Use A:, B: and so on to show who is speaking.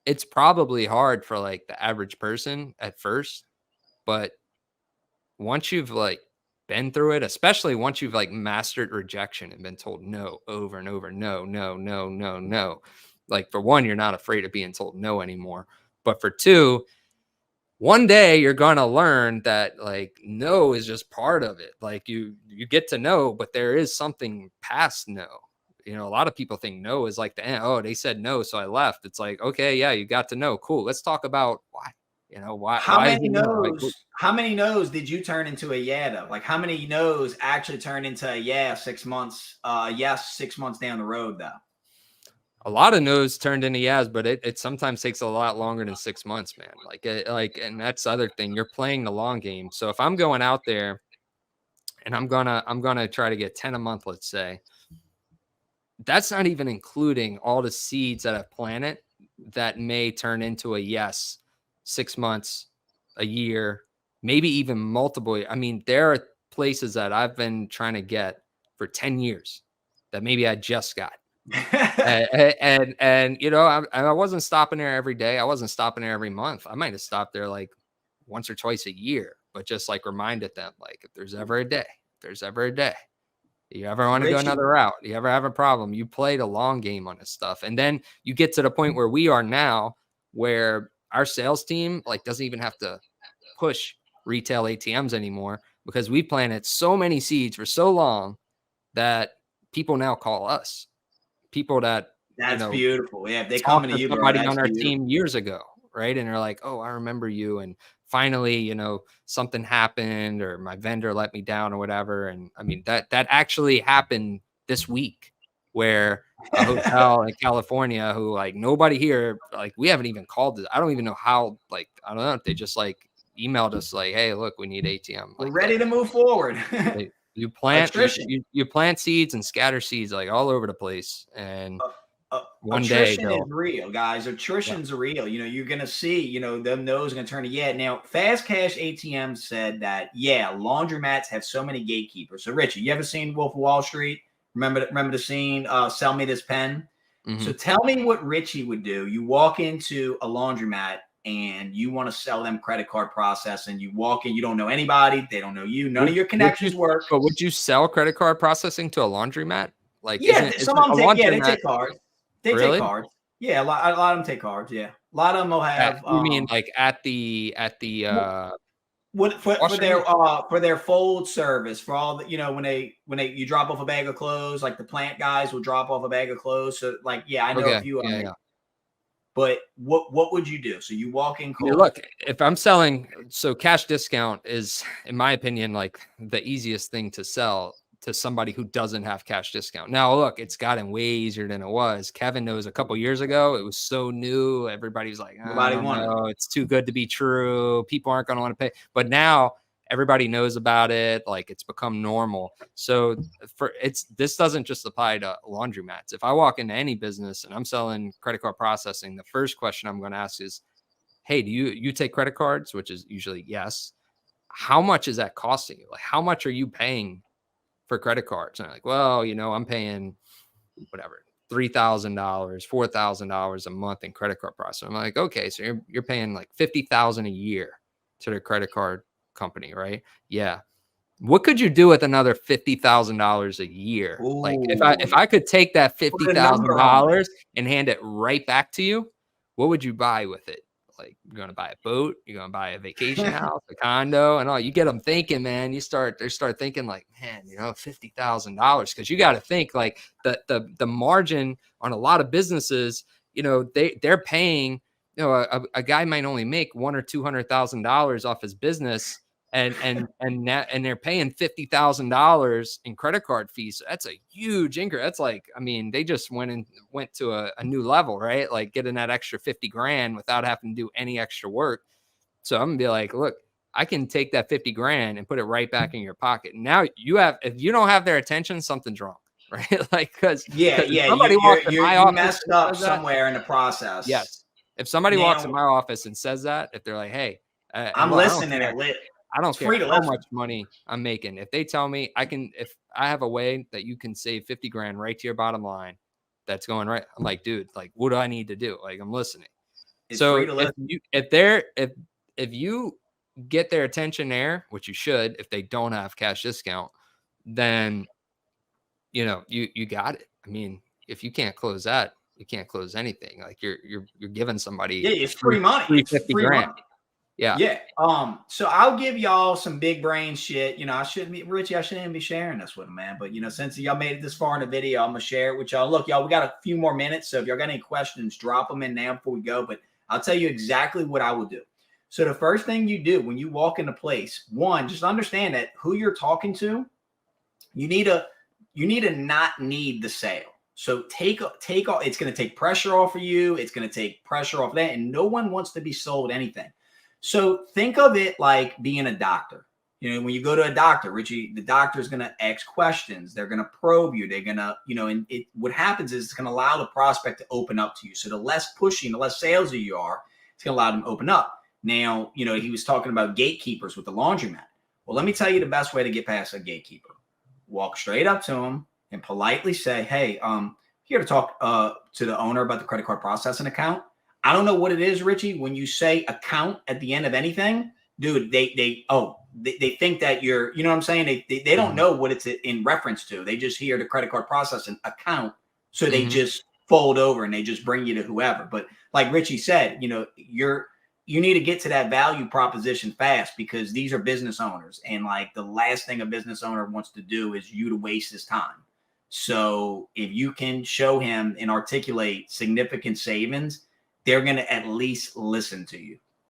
A: it's probably hard for like the average person at first, but once you've like been through it, especially once you've like mastered rejection and been told no over and over, no, no, no, no, no. Like for one, you're not afraid of being told no anymore. But for two, one day you're gonna learn that like no is just part of it. Like you get to know, but there is something past no. You know, a lot of people think no is like the end. Oh, they said no, so I left. It's like, okay, yeah, you got to know. Cool. Let's talk about why. You know, why is it no? Like,
B: how many no's did you turn into a yeah though? Like how many no's actually turned into a yeah 6 months, yes, 6 months down the road though?
A: a lot of no's turned into yes, but it sometimes takes a lot longer than 6 months, man. And that's the other thing. You're playing the long game. So if I'm going out there and I'm gonna try to get 10 a month, let's say, that's not even including all the seeds that I've planted that may turn into a yes 6 months, a year, maybe even multiple. I mean, there are places that I've been trying to get for 10 years that maybe I just got. and you know, I wasn't stopping there every day. I wasn't stopping there every month. I might have stopped there like once or twice a year, but just like reminded them, like if there's ever a day, you ever want to go another route, you ever have a problem, you play the long game on this stuff. And then you get to the point where we are now, where our sales team like doesn't even have to push retail ATMs anymore because we planted so many seeds for so long that people now call us. People that,
B: that's beautiful. Yeah, if they come
A: talked
B: to
A: to
B: you, bro,
A: somebody
B: that's
A: on our
B: beautiful.
A: team years ago, right? And they're like, "Oh, I remember you." And finally, you know, something happened, or my vendor let me down, or whatever. And I mean, that actually happened this week, where a hotel in California, who like nobody here, like we haven't even called it. I don't even know how. Like I don't know if they just like emailed us like, "Hey, look, we need ATM."
B: We're
A: Like
B: ready to move forward.
A: you plant
B: Attrition.
A: you plant seeds and scatter seeds like all over the place, and one day
B: Attrition is real, guys. Attrition's real. You know, you're gonna see, you know, them no's gonna turn to yeah. Now, Fast Cash ATM said that yeah, laundromats have so many gatekeepers. So, Richie, you ever seen Wolf of Wall Street? Remember the scene? Sell me this pen.
A: Mm-hmm.
B: So, tell me what Richie would do. You walk into a laundromat and you want to sell them credit card processing. You walk in, you don't know anybody, they don't know you. None of your connections work.
A: But would you sell credit card processing to a laundromat? Like,
B: Yeah,
A: isn't
B: some of
A: a
B: them take. Yeah, they
A: laundromat
B: take cards. They take
A: really?
B: cards. Yeah, a lot of them take cards. Yeah, a lot of them will have.
A: You mean like at the
B: What
A: washroom?
B: for their fold service for all the, you know, when they you drop off a bag of clothes, like the plant guys will drop off a bag of clothes. So like yeah, I know a
A: Okay,
B: few of them.
A: yeah.
B: But what would you do? So you walk in
A: I mean,
B: cold.
A: look, if I'm selling, so cash discount is, in my opinion, like the easiest thing to sell to somebody who doesn't have cash discount. Now, look, it's gotten way easier than it was. Kevin knows a couple years ago, it was so new. Everybody's like, I
B: Nobody
A: don't
B: wanted it.
A: know. It's too good to be true. People aren't going to want to pay. But now everybody knows about it. Like it's become normal. So this doesn't just apply to laundromats. If I walk into any business and I'm selling credit card processing, the first question I'm going to ask is, hey, do you take credit cards? Which is usually yes. How much is that costing you? Like, how much are you paying for credit cards? And I'm like, well, you know, I'm paying whatever, $3,000, $4,000 a month in credit card processing. I'm like, okay, so you're paying like $50,000 a year to the credit card company, right? Yeah. What could you do with another $50,000 a year? Like if
B: Ooh,
A: I could take that
B: put a number on it.
A: $50,000 and hand it right back to you, what would you buy with it? Like you're gonna buy a boat, you're gonna buy a vacation house, a condo, and all. You get them thinking, man. They start thinking like, man, you know, $50,000, because you got to think like the margin on a lot of businesses. You know, they're paying. You know, a guy might only make $100,000 or $200,000 off his business, and they're paying $50,000 in credit card fees. So that's a huge increase. That's like, I mean, they just went to a new level, right? Like getting that extra 50 grand without having to do any extra work. So I'm gonna be like, look, I can take that 50 grand and put it right back in your pocket. Now if you don't have their attention, something's wrong, right? Like, because
B: Yeah,
A: if
B: yeah,
A: somebody walks in my
B: you
A: office
B: messed
A: and
B: up
A: says that,
B: somewhere in the process.
A: yes. If somebody walks in
B: Now
A: my office and says that, if they're like, hey, and
B: I'm
A: look, I don't
B: listening.
A: care. I
B: It's
A: don't care
B: free to
A: how much
B: listen.
A: money I'm making. If they tell me if I have a way that you can save 50 grand right to your bottom line, that's going right. I'm like, dude, like, what do I need to do? Like, I'm listening.
B: It's
A: So
B: free to listen.
A: if you get their attention there, which you should, if they don't have cash discount, then you got it. I mean, if you can't close that, you can't close anything. Like you're giving somebody
B: Yeah, it's free money.
A: free
B: It's
A: 50
B: free
A: grand.
B: money.
A: Yeah.
B: Yeah. So I'll give y'all some big brain shit. I shouldn't be Richie. I shouldn't even be sharing this with him, man. But since y'all made it this far in the video, I'm gonna share it with y'all. Look, y'all, we got a few more minutes. So if y'all got any questions, drop them in now before we go. But I'll tell you exactly what I would do. So the first thing you do when you walk into place, one, just understand that who you're talking to, you need to not need the sale. So take off. It's going to take pressure off of you. It's going to take pressure off that. And no one wants to be sold anything. So think of it like being a doctor. When you go to a doctor, Richie, the doctor is going to ask questions. They're going to probe you. They're going to, and what happens is it's going to allow the prospect to open up to you. So the less pushing, the less salesy you are, it's going to allow them to open up. Now, he was talking about gatekeepers with the laundromat. Well, let me tell you the best way to get past a gatekeeper. Walk straight up to them and politely say, hey, here to talk to the owner about the credit card processing account. I don't know what it is, Richie. When you say account at the end of anything, dude, they think that you're, you know what I'm saying? They don't know what it's in reference to. They just hear the credit card processing account. So they just fold over and they just bring you to whoever. But like Richie said, you need to get to that value proposition fast because these are business owners. And like the last thing a business owner wants to do is you to waste his time. So if you can show him and articulate significant savings, they're going to at least listen to you.